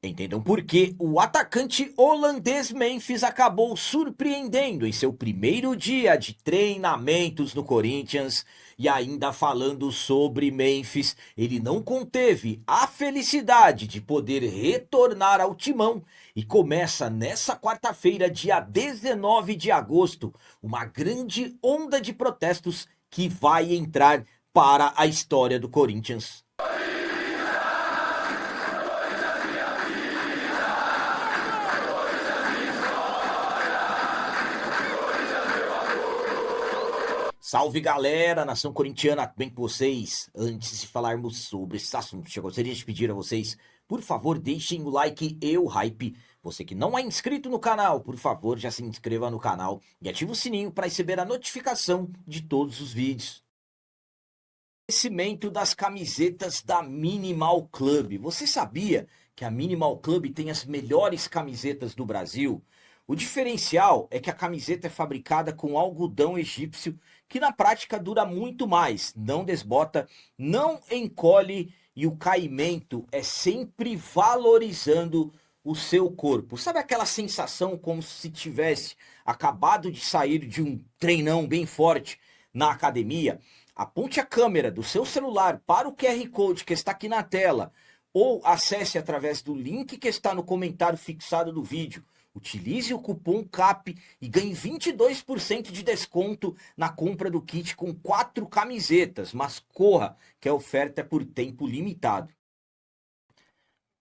Entendam por que o atacante holandês Memphis acabou surpreendendo em seu primeiro dia de treinamentos no Corinthians. E ainda falando sobre Memphis, ele não conteve a felicidade de poder retornar ao timão e começa nessa quarta-feira, dia 19 de agosto, uma grande onda de protestos que vai entrar para a história do Corinthians. Salve galera, nação corintiana, tudo bem com vocês? Antes de falarmos sobre esse assunto, eu gostaria de pedir a vocês, por favor, deixem o like e o hype. Você que não é inscrito no canal, por favor, já se inscreva no canal e ative o sininho para receber a notificação de todos os vídeos. Oferecimento das camisetas da Minimal Club. Você sabia que a Minimal Club tem as melhores camisetas do Brasil? O diferencial é que a camiseta é fabricada com algodão egípcio, que na prática dura muito mais, não desbota, não encolhe e o caimento é sempre valorizando o seu corpo. Sabe aquela sensação como se tivesse acabado de sair de um treinão bem forte na academia? Aponte a câmera do seu celular para o QR Code que está aqui na tela ou acesse através do link que está no comentário fixado do vídeo. Utilize o cupom CAP e ganhe 22% de desconto na compra do kit com 4 camisetas, mas corra, que a oferta é por tempo limitado.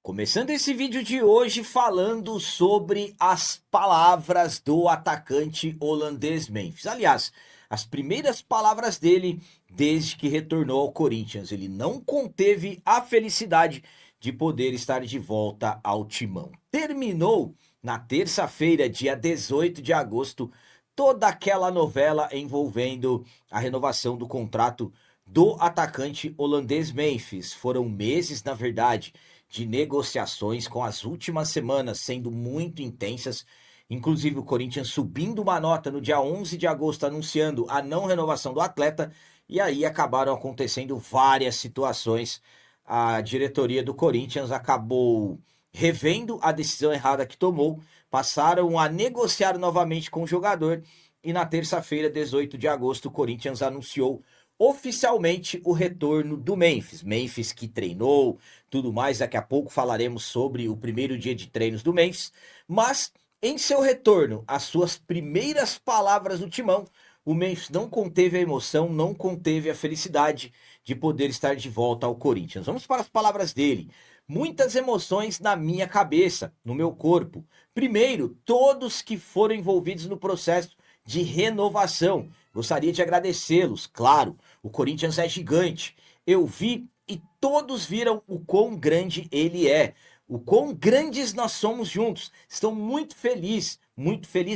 Começando esse vídeo de hoje falando sobre as palavras do atacante holandês Memphis. Aliás, as primeiras palavras dele desde que retornou ao Corinthians. Ele não conteve a felicidade de poder estar de volta ao timão. Terminou na terça-feira, dia 18 de agosto, toda aquela novela envolvendo a renovação do contrato do atacante holandês Memphis. Foram meses, na verdade, de negociações, com as últimas semanas sendo muito intensas. Inclusive o Corinthians subindo uma nota no dia 11 de agosto anunciando a não renovação do atleta, e aí acabaram acontecendo várias situações. A diretoria do Corinthians acabou revendo a decisão errada que tomou, passaram a negociar novamente com o jogador e na terça-feira, 18 de agosto, o Corinthians anunciou oficialmente o retorno do Memphis. Memphis que treinou, tudo mais, daqui a pouco falaremos sobre o primeiro dia de treinos do Memphis, mas em seu retorno, as suas primeiras palavras no timão, o Memphis não conteve a emoção, não conteve a felicidade de poder estar de volta ao Corinthians. Vamos para as palavras dele. Muitas emoções na minha cabeça, no meu corpo. Primeiro, todos que foram envolvidos no processo de renovação. Gostaria de agradecê-los, claro. O Corinthians é gigante. Eu vi e todos viram o quão grande ele é. O quão grandes nós somos juntos. Estou muito feliz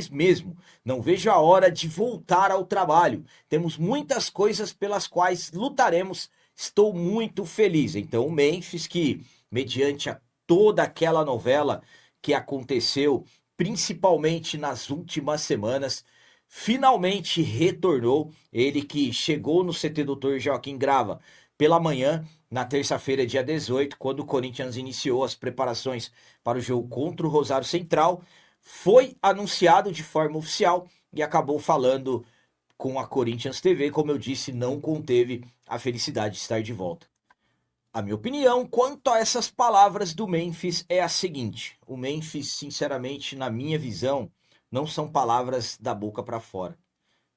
mesmo. Não vejo a hora de voltar ao trabalho. Temos muitas coisas pelas quais lutaremos. Estou muito feliz. Então o Memphis, que mediante toda aquela novela que aconteceu, principalmente nas últimas semanas, finalmente retornou. Ele que chegou no CT Dr. Joaquim Grava pela manhã, na terça-feira, dia 18, quando o Corinthians iniciou as preparações para o jogo contra o Rosário Central, foi anunciado de forma oficial e acabou falando com a Corinthians TV. Como eu disse, não conteve a felicidade de estar de volta. A minha opinião quanto a essas palavras do Memphis é a seguinte: o Memphis, sinceramente, na minha visão, não são palavras da boca para fora.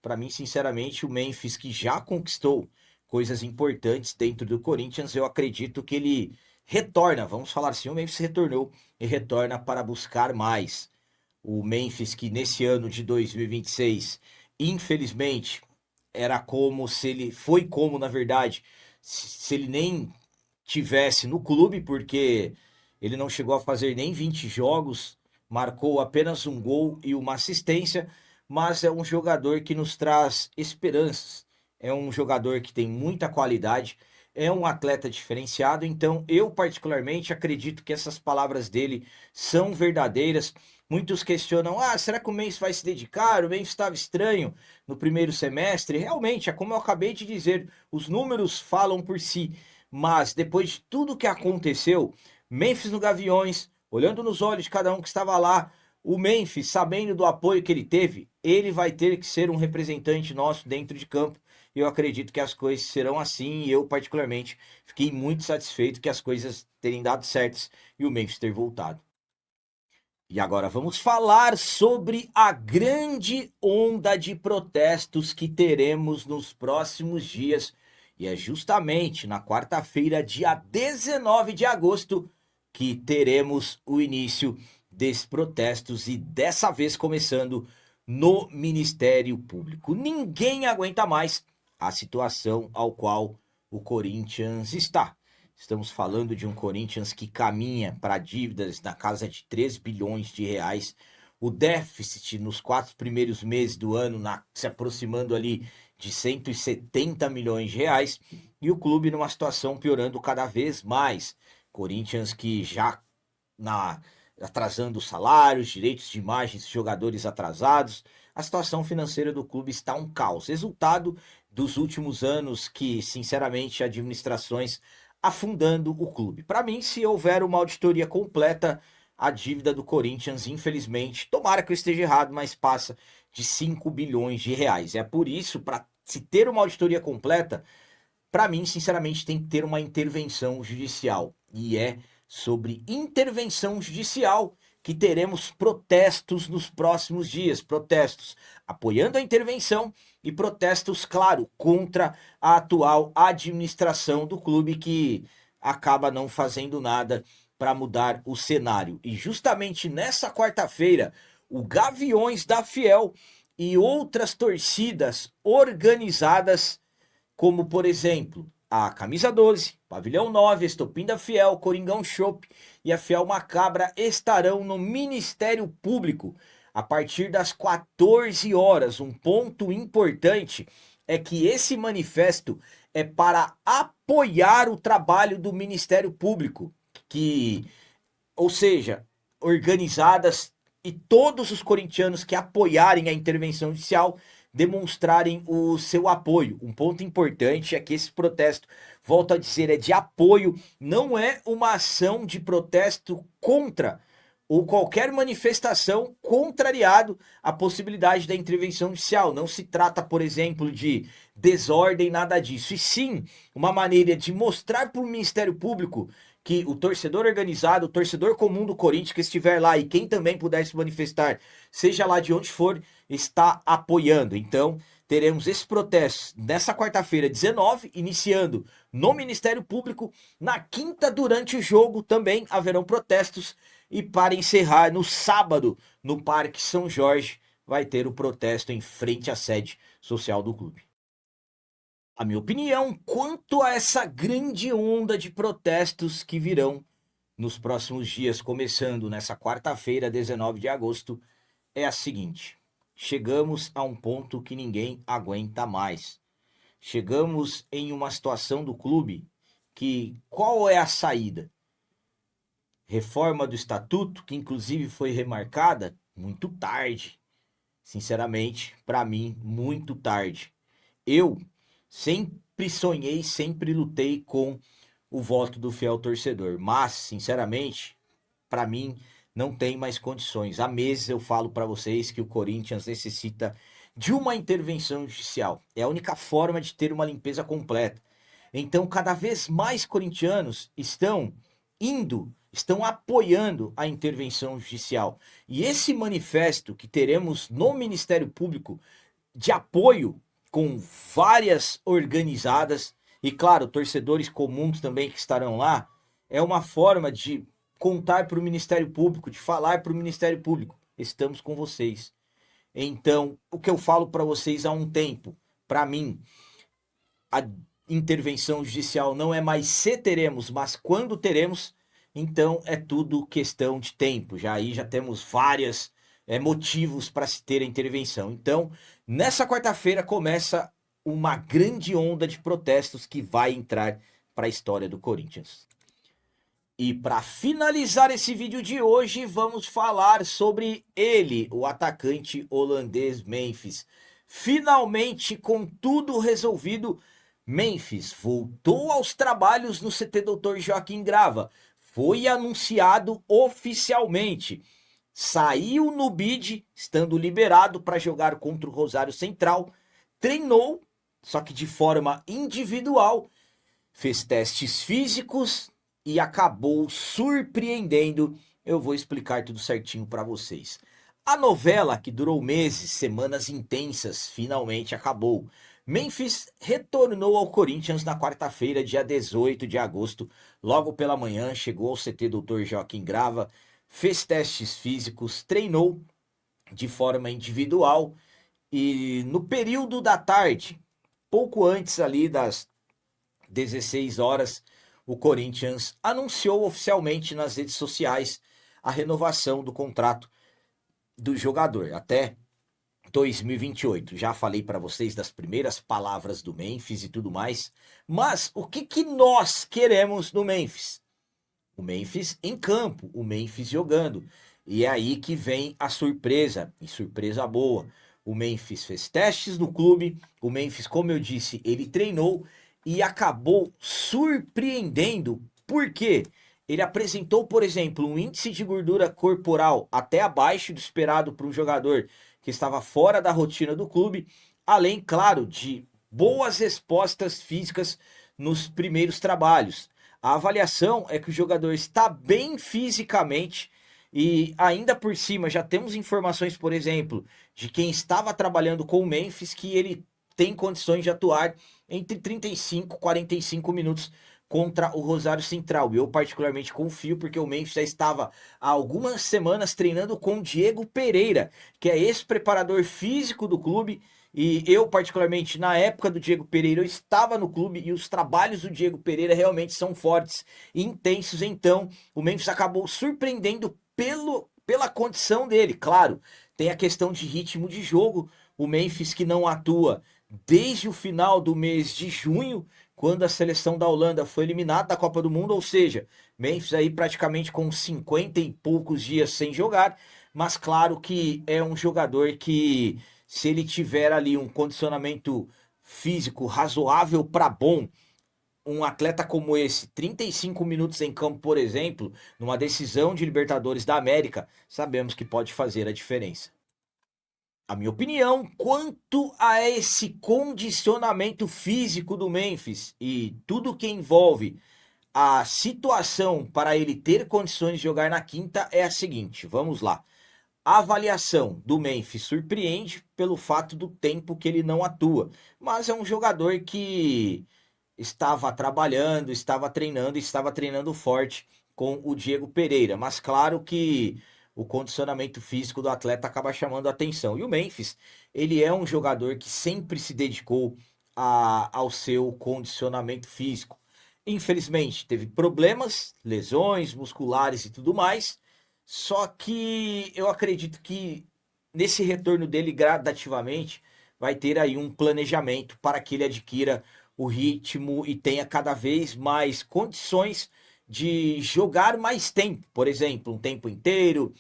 Para mim, sinceramente, o Memphis, que já conquistou coisas importantes dentro do Corinthians, eu acredito que ele retorna, vamos falar assim, o Memphis retornou e retorna para buscar mais. O Memphis que nesse ano de 2026, infelizmente, era como se ele, foi como na verdade, se ele nem tivesse no clube, porque ele não chegou a fazer nem 20 jogos, marcou apenas um gol e uma assistência, mas é um jogador que nos traz esperanças. É um jogador que tem muita qualidade, é um atleta diferenciado, então eu particularmente acredito que essas palavras dele são verdadeiras. Muitos questionam: ah, será que o Memphis vai se dedicar? O Memphis estava estranho no primeiro semestre. Realmente, é como eu acabei de dizer, os números falam por si. Mas depois de tudo que aconteceu, Memphis no Gaviões, olhando nos olhos de cada um que estava lá, o Memphis, sabendo do apoio que ele teve, ele vai ter que ser um representante nosso dentro de campo. Eu acredito que as coisas serão assim e eu, particularmente, fiquei muito satisfeito que as coisas terem dado certas e o Memphis ter voltado. E agora vamos falar sobre a grande onda de protestos que teremos nos próximos dias. E é justamente na quarta-feira, dia 19 de agosto, que teremos o início desses protestos e dessa vez começando no Ministério Público. Ninguém aguenta mais a situação ao qual o Corinthians está. Estamos falando de um Corinthians que caminha para dívidas na casa de 3 bilhões de reais. O déficit nos 4 primeiros meses do ano se aproximando ali de 170 milhões de reais. E o clube numa situação piorando cada vez mais. Corinthians que já atrasando salários, direitos de imagens de jogadores atrasados. A situação financeira do clube está um caos. Resultado dos últimos anos que, sinceramente, administrações afundando o clube. Para mim, se houver uma auditoria completa, a dívida do Corinthians, infelizmente, tomara que eu esteja errado, mas passa de 5 bilhões de reais. É por isso, para se ter uma auditoria completa, para mim, sinceramente, tem que ter uma intervenção judicial. E é sobre intervenção judicial que teremos protestos nos próximos dias. Protestos apoiando a intervenção e protestos, claro, contra a atual administração do clube que acaba não fazendo nada para mudar o cenário. E justamente nessa quarta-feira, o Gaviões da Fiel e outras torcidas organizadas, como por exemplo a Camisa 12, Pavilhão 9, Estopim da Fiel, Coringão Chopp e a Fiel Macabra estarão no Ministério Público a partir das 14 horas. Um ponto importante é que esse manifesto é para apoiar o trabalho do Ministério Público, ou seja, organizadas e todos os corintianos que apoiarem a intervenção judicial demonstrarem o seu apoio. Um ponto importante é que esse protesto, volto a dizer, é de apoio, não é uma ação de protesto contra ou qualquer manifestação contrariado à possibilidade da intervenção judicial. Não se trata, por exemplo, de desordem, nada disso, e sim uma maneira de mostrar para o Ministério Público que o torcedor organizado, o torcedor comum do Corinthians que estiver lá e quem também puder se manifestar, seja lá de onde for, está apoiando. Então, teremos esse protesto nessa quarta-feira, 19, iniciando no Ministério Público. Na quinta, durante o jogo, também haverão protestos. E para encerrar, no sábado, no Parque São Jorge, vai ter o protesto em frente à sede social do clube. A minha opinião quanto a essa grande onda de protestos que virão nos próximos dias, começando nessa quarta-feira, 19 de agosto, é a seguinte: chegamos a um ponto que ninguém aguenta mais. Chegamos em uma situação do clube que qual é a saída? Reforma do estatuto, que inclusive foi remarcada muito tarde. Sinceramente, para mim, muito tarde. Eu sempre sonhei, sempre lutei com o voto do fiel torcedor, mas, sinceramente, para mim não tem mais condições. Há meses eu falo para vocês que o Corinthians necessita de uma intervenção judicial. É a única forma de ter uma limpeza completa. Então, cada vez mais corintianos estão apoiando a intervenção judicial. E esse manifesto que teremos no Ministério Público de apoio com várias organizadas e, claro, torcedores comuns também que estarão lá, é uma forma de contar para o Ministério Público, de falar para o Ministério Público: estamos com vocês. Então, o que eu falo para vocês há um tempo, para mim, a intervenção judicial não é mais se teremos, mas quando teremos. Então, é tudo questão de tempo. Já temos vários motivos para se ter a intervenção. Então, nessa quarta-feira começa uma grande onda de protestos que vai entrar para a história do Corinthians. E para finalizar esse vídeo de hoje, vamos falar sobre ele, o atacante holandês Memphis. Finalmente, com tudo resolvido, Memphis voltou aos trabalhos no CT Dr. Joaquim Grava. foi anunciado oficialmente. Saiu no bid, estando liberado para jogar contra o Rosário Central, treinou, só que de forma individual, fez testes físicos e acabou surpreendendo. Eu vou explicar tudo certinho para vocês. A novela, que durou meses, semanas intensas, finalmente acabou. Memphis retornou ao Corinthians na quarta-feira, dia 18 de agosto. Logo pela manhã, chegou ao CT Dr. Joaquim Grava, fez testes físicos, treinou de forma individual e no período da tarde, pouco antes ali das 16 horas, o Corinthians anunciou oficialmente nas redes sociais a renovação do contrato do jogador até 2028. Já falei para vocês das primeiras palavras do Memphis e tudo mais, mas o que nós queremos no Memphis? O Memphis em campo, o Memphis jogando. E é aí que vem a surpresa, e surpresa boa. O Memphis fez testes no clube, o Memphis, como eu disse, ele treinou e acabou surpreendendo. Por quê? Ele apresentou, por exemplo, um índice de gordura corporal até abaixo do esperado para um jogador que estava fora da rotina do clube, além, claro, de boas respostas físicas nos primeiros trabalhos. A avaliação é que o jogador está bem fisicamente e ainda por cima já temos informações, por exemplo, de quem estava trabalhando com o Memphis que ele tem condições de atuar entre 35 e 45 minutos contra o Rosário Central. Eu particularmente confio porque o Memphis já estava há algumas semanas treinando com o Diego Pereira, que é ex-preparador físico do clube. E eu, particularmente, na época do Diego Pereira, eu estava no clube e os trabalhos do Diego Pereira realmente são fortes e intensos. Então, o Memphis acabou surpreendendo pela condição dele. Claro, tem a questão de ritmo de jogo. O Memphis que não atua desde o final do mês de junho, quando a seleção da Holanda foi eliminada da Copa do Mundo, ou seja, Memphis aí praticamente com 50 e poucos dias sem jogar, mas claro que é um jogador que, se ele tiver ali um condicionamento físico razoável para bom, um atleta como esse, 35 minutos em campo, por exemplo, numa decisão de Libertadores da América, sabemos que pode fazer a diferença. A minha opinião quanto a esse condicionamento físico do Memphis e tudo que envolve a situação para ele ter condições de jogar na quinta é a seguinte, vamos lá. A avaliação do Memphis surpreende pelo fato do tempo que ele não atua, mas é um jogador que estava trabalhando, estava treinando forte com o Diego Pereira. Mas claro que o condicionamento físico do atleta acaba chamando a atenção. E o Memphis, ele é um jogador que sempre se dedicou ao seu condicionamento físico. Infelizmente, teve problemas, lesões musculares e tudo mais. Só que eu acredito que nesse retorno dele gradativamente vai ter aí um planejamento para que ele adquira o ritmo e tenha cada vez mais condições de jogar mais tempo, por exemplo, um tempo inteiro,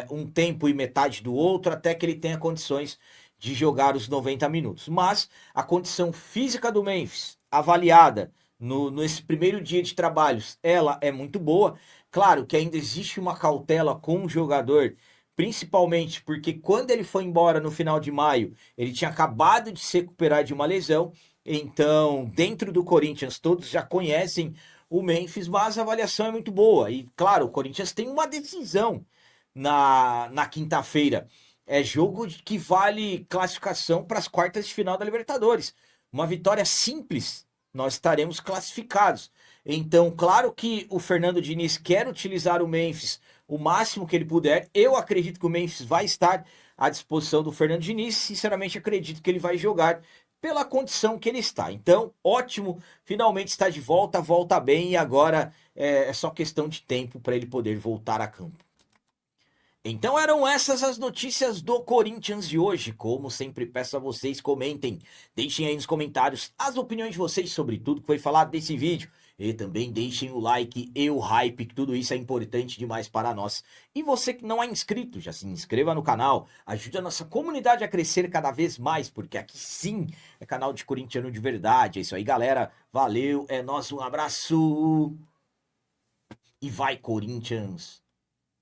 um tempo e metade do outro, até que ele tenha condições de jogar os 90 minutos. Mas a condição física do Memphis, avaliada nesse primeiro dia de trabalhos, ela é muito boa. Claro que ainda existe uma cautela com o jogador, principalmente porque quando ele foi embora no final de maio, ele tinha acabado de se recuperar de uma lesão. Então, dentro do Corinthians, todos já conhecem o Memphis, mas a avaliação é muito boa. E, claro, o Corinthians tem uma decisão na quinta-feira. É jogo que vale classificação para as quartas de final da Libertadores. Uma vitória simples, nós estaremos classificados. Então, claro que o Fernando Diniz quer utilizar o Memphis o máximo que ele puder. Eu acredito que o Memphis vai estar à disposição do Fernando Diniz. Sinceramente, acredito que ele vai jogar pela condição que ele está. Então, ótimo, finalmente está de volta, volta bem e agora é só questão de tempo para ele poder voltar a campo. Então eram essas as notícias do Corinthians de hoje. Como sempre peço a vocês, comentem, deixem aí nos comentários as opiniões de vocês sobre tudo que foi falado desse vídeo. E também deixem o like e o hype, que tudo isso é importante demais para nós. E você que não é inscrito, já se inscreva no canal, ajude a nossa comunidade a crescer cada vez mais, porque aqui sim é canal de corintiano de verdade. É isso aí, galera. Valeu, é nosso, um abraço! E vai, Corinthians!